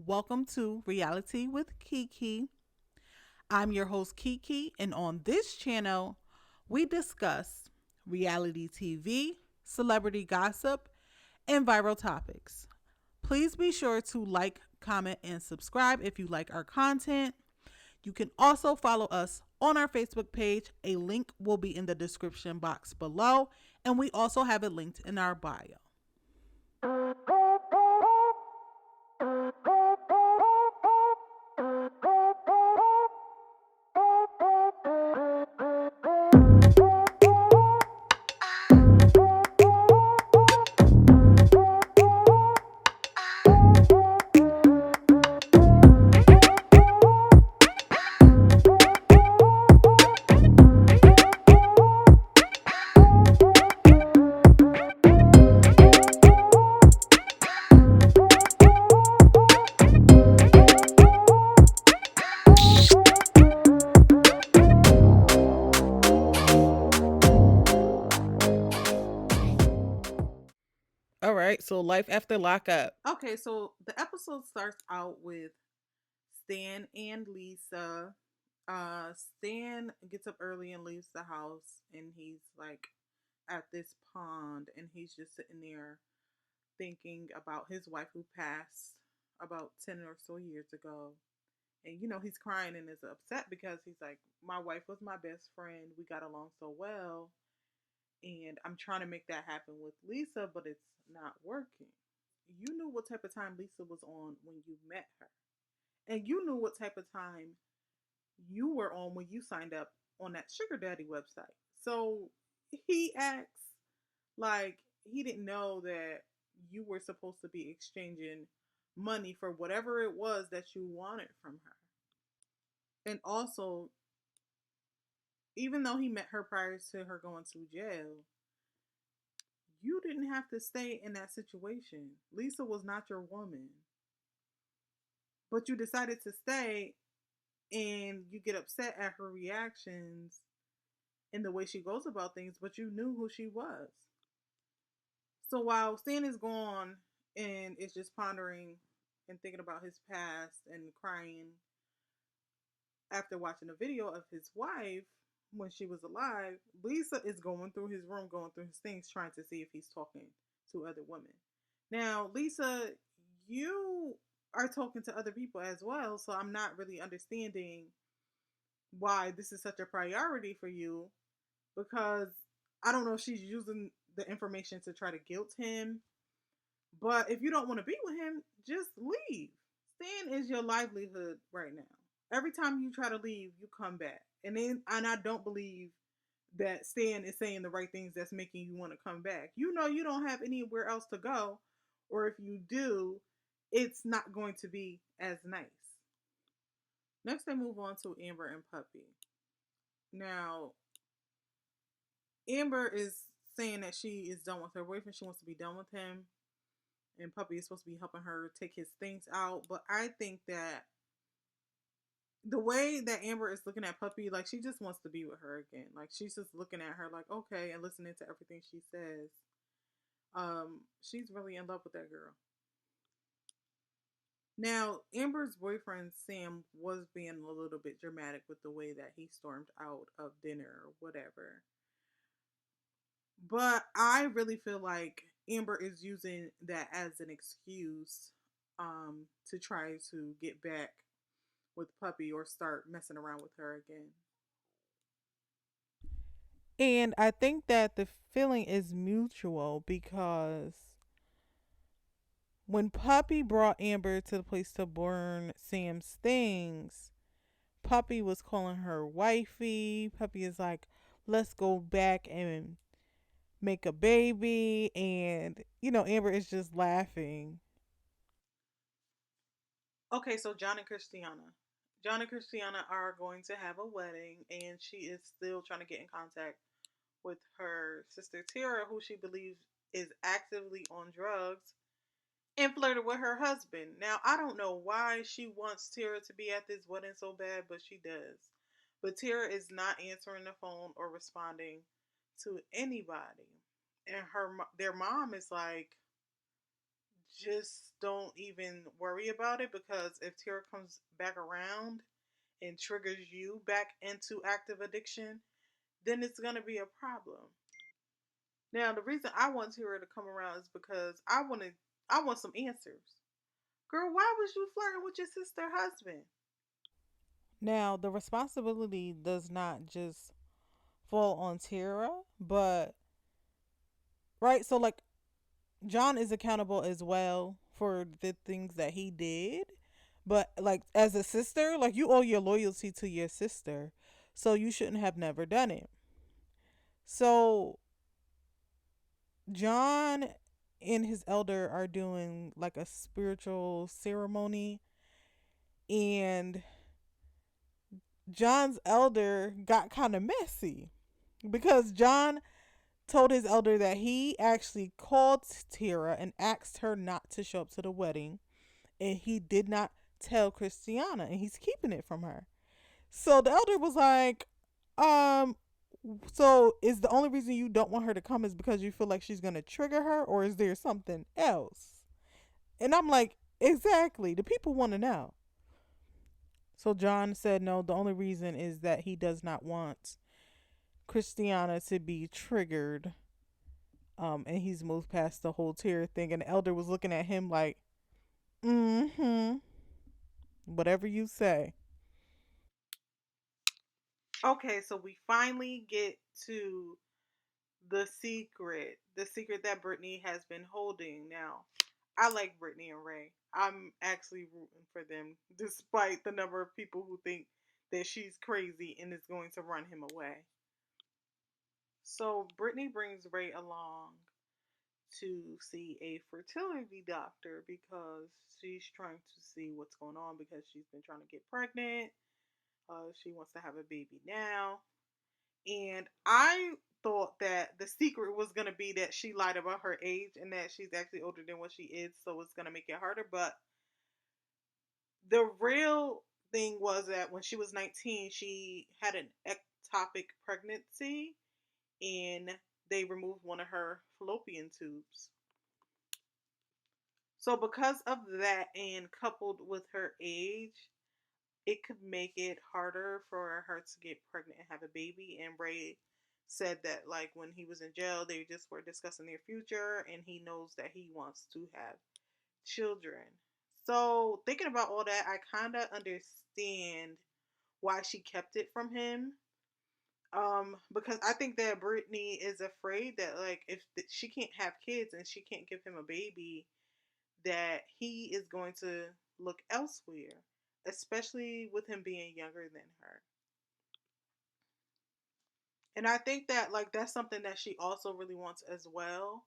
Welcome to Reality with Kiki. I'm your host, Kiki, and on this channel, we discuss reality TV, celebrity gossip, and viral topics. Please be sure to like, comment, and subscribe if you like our content. You can also follow us on our Facebook page. A link will be in the description box below, and we also have it linked in our bio. All right, so life after lockup. Okay, so the episode starts out with Stan and Lisa. Stan gets up early and leaves the house, and he's like at this pond, and he's just sitting there thinking about his wife who passed about 10 or so years ago. And he's crying and is upset because he's like, my wife was my best friend. We got along so well. And I'm trying to make that happen with Lisa, but it's not working. You knew what type of time Lisa was on when you met her. And you knew what type of time you were on when you signed up on that sugar daddy website. So he acts like he didn't know that you were supposed to be exchanging money for whatever it was that you wanted from her. And also, even though he met her prior to her going to jail, you didn't have to stay in that situation. Lisa was not your woman. But you decided to stay, and you get upset at her reactions and the way she goes about things, but you knew who she was. So while Stan is gone and is just pondering and thinking about his past and crying after watching a video of his wife when she was alive, Lisa is going through his room, going through his things, trying to see if he's talking to other women. Now, Lisa, you are talking to other people as well, so I'm not really understanding why this is such a priority for you, because I don't know if she's using the information to try to guilt him. But if you don't want to be with him, just leave. Stan is your livelihood right now. Every time you try to leave, you come back. And I don't believe that Stan is saying the right things that's making you want to come back. You know you don't have anywhere else to go, or if you do, it's not going to be as nice. Next, they move on to Amber and Puppy. Now, Amber is saying that she is done with her boyfriend. She wants to be done with him. And Puppy is supposed to be helping her take his things out. But I think that the way that Amber is looking at Puppy, like she just wants to be with her again. Like she's just looking at her like, okay, and listening to everything she says. She's really in love with that girl. Now, Amber's boyfriend Sam was being a little bit dramatic with the way that he stormed out of dinner or whatever. But I really feel like Amber is using that as an excuse to try to get back with Puppy or start messing around with her again. And I think that the feeling is mutual because when Puppy brought Amber to the place to burn Sam's things, Puppy was calling her wifey. Puppy is like, let's go back and make a baby. And, Amber is just laughing. Okay, so John and Christiana. John and Christiana are going to have a wedding, and she is still trying to get in contact with her sister Tara, who she believes is actively on drugs and flirted with her husband. Now, I don't know why she wants Tara to be at this wedding so bad, but she does. But Tara is not answering the phone or responding to anybody. And their mom is like, just don't even worry about it, because if Tara comes back around and triggers you back into active addiction, then it's gonna be a problem. Now, the reason I want Tara to come around is because I want some answers. Girl, why was you flirting with your sister husband? Now, the responsibility does not just fall on Tara, but right. So, like, John is accountable as well for the things that he did. But like as a sister, like you owe your loyalty to your sister. So you shouldn't have never done it. So John and his elder are doing like a spiritual ceremony, and John's elder got kind of messy because John told his elder that he actually called Tara and asked her not to show up to the wedding, and he did not tell Christiana, and he's keeping it from her. So the elder was like, um, so is the only reason you don't want her to come is because you feel like she's gonna trigger her, or is there something else? And I'm like, exactly. The people want to know. So John said no, the only reason is that he does not want Christiana to be triggered. And he's moved past the whole tear thing. And the elder was looking at him like, mm-hmm, whatever you say. Okay, so we finally get to the secret that Brittany has been holding. Now, I like Brittany and Ray. I'm actually rooting for them, despite the number of people who think that she's crazy and is going to run him away. So, Brittany brings Ray along to see a fertility doctor because she's trying to see what's going on because she's been trying to get pregnant. She wants to have a baby now. And I thought that the secret was going to be that she lied about her age and that she's actually older than what she is, so it's going to make it harder. But the real thing was that when she was 19, she had an ectopic pregnancy and they removed one of her fallopian tubes. So, because of that, and coupled with her age, it could make it harder for her to get pregnant and have a baby. And Ray said that, like, when he was in jail, they just were discussing their future, and he knows that he wants to have children. So, thinking about all that, I kind of understand why she kept it from him. Because I think that Brittany is afraid that, like, if she can't have kids and she can't give him a baby, that he is going to look elsewhere, especially with him being younger than her. And I think that, like, that's something that she also really wants as well.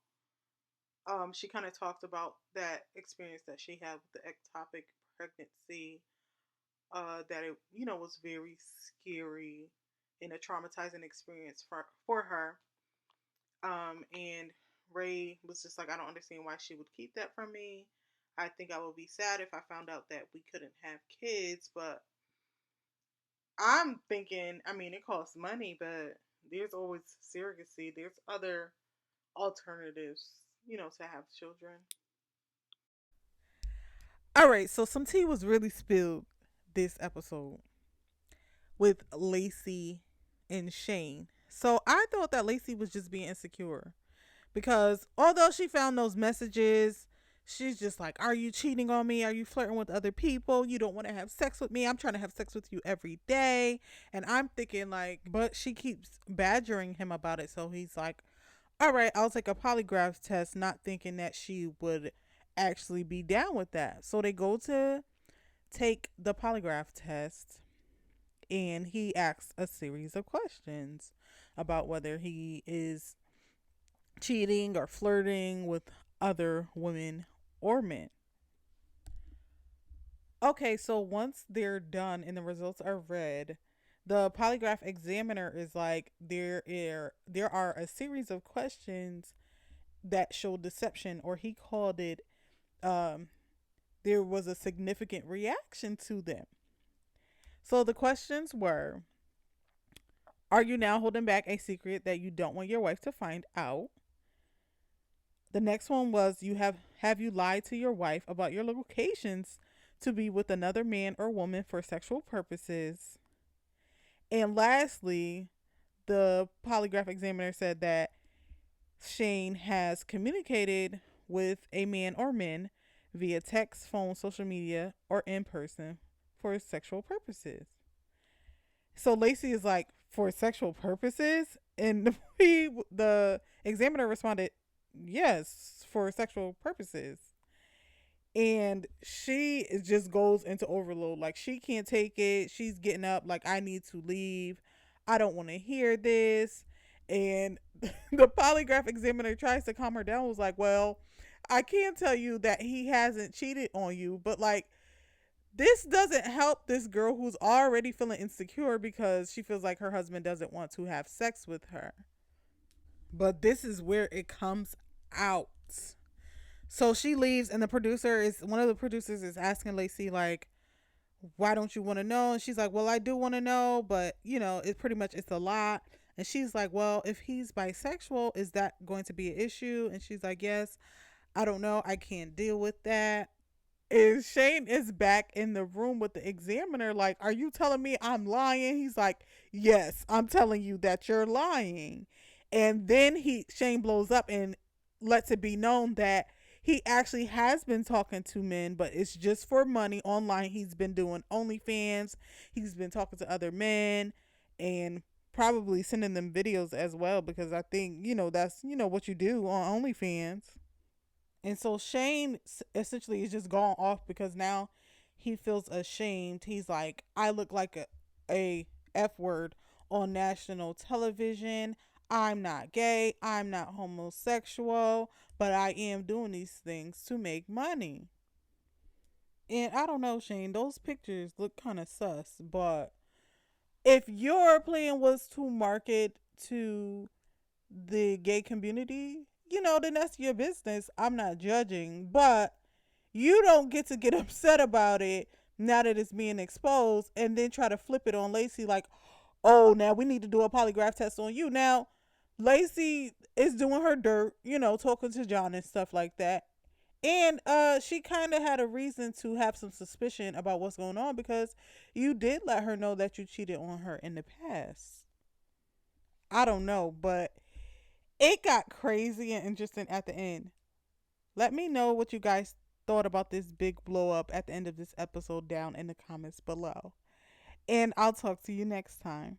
She kind of talked about that experience that she had with the ectopic pregnancy. That it, was very scary and a traumatizing experience for her. And Ray was just like, I don't understand why she would keep that from me. I think I would be sad if I found out that we couldn't have kids, but I'm thinking, I mean, it costs money, but there's always surrogacy. There's other alternatives, to have children. All right, so some tea was really spilled this episode with Lacey and Shane. So I thought that Lacey was just being insecure because although she found those messages, she's just like, are you cheating on me? Are you flirting with other people? You don't want to have sex with me. I'm trying to have sex with you every day. And I'm thinking, like, but she keeps badgering him about it. So he's like, all right, I'll take a polygraph test, not thinking that she would actually be down with that. So they go to take the polygraph test, and he asks a series of questions about whether he is cheating or flirting with other women or men. Okay, so once they're done and the results are read, the polygraph examiner is like, there are a series of questions that show deception, or he called it, um, there was a significant reaction to them. So the questions were, are you now holding back a secret that you don't want your wife to find out? The next one was, you have have you lied to your wife about your locations to be with another man or woman for sexual purposes? And lastly, the polygraph examiner said that Shane has communicated with a man or men via text, phone, social media, or in person for sexual purposes. So Lacey is like, for sexual purposes? And the examiner responded, yes, for sexual purposes. And just goes into overload. Like, she can't take it. She's getting up, like, I need to leave. I don't want to hear this. And the polygraph examiner tries to calm her down, was like, well, I can tell you that he hasn't cheated on you, but like, this doesn't help this girl who's already feeling insecure because she feels like her husband doesn't want to have sex with her. But this is where it comes out. So she leaves, and one of the producers is asking Lacey, like, why don't you want to know? And she's like, well, I do want to know, but it pretty much, it's a lot. And she's like, well, if he's bisexual, is that going to be an issue? And she's like, yes. I don't know. I can't deal with that. Is Shane is back in the room with the examiner, like, are you telling me I'm lying? He's like, yes, I'm telling you that you're lying. And then Shane blows up and lets it be known that he actually has been talking to men, but it's just for money online. He's been doing OnlyFans. He's been talking to other men and probably sending them videos as well, because I think, that's, what you do on OnlyFans. And so Shane essentially is just gone off because now he feels ashamed. He's like, I look like a F word on national television. I'm not gay. I'm not homosexual, but I am doing these things to make money. And I don't know, Shane, those pictures look kind of sus, but if your plan was to market to the gay community, then that's your business. I'm not judging, but you don't get to get upset about it now that it's being exposed and then try to flip it on Lacey like, oh, now we need to do a polygraph test on you. Now, Lacey is doing her dirt, talking to John and stuff like that. And she kind of had a reason to have some suspicion about what's going on because you did let her know that you cheated on her in the past. I don't know, but it got crazy and interesting at the end. Let me know what you guys thought about this big blow up at the end of this episode down in the comments below. And I'll talk to you next time.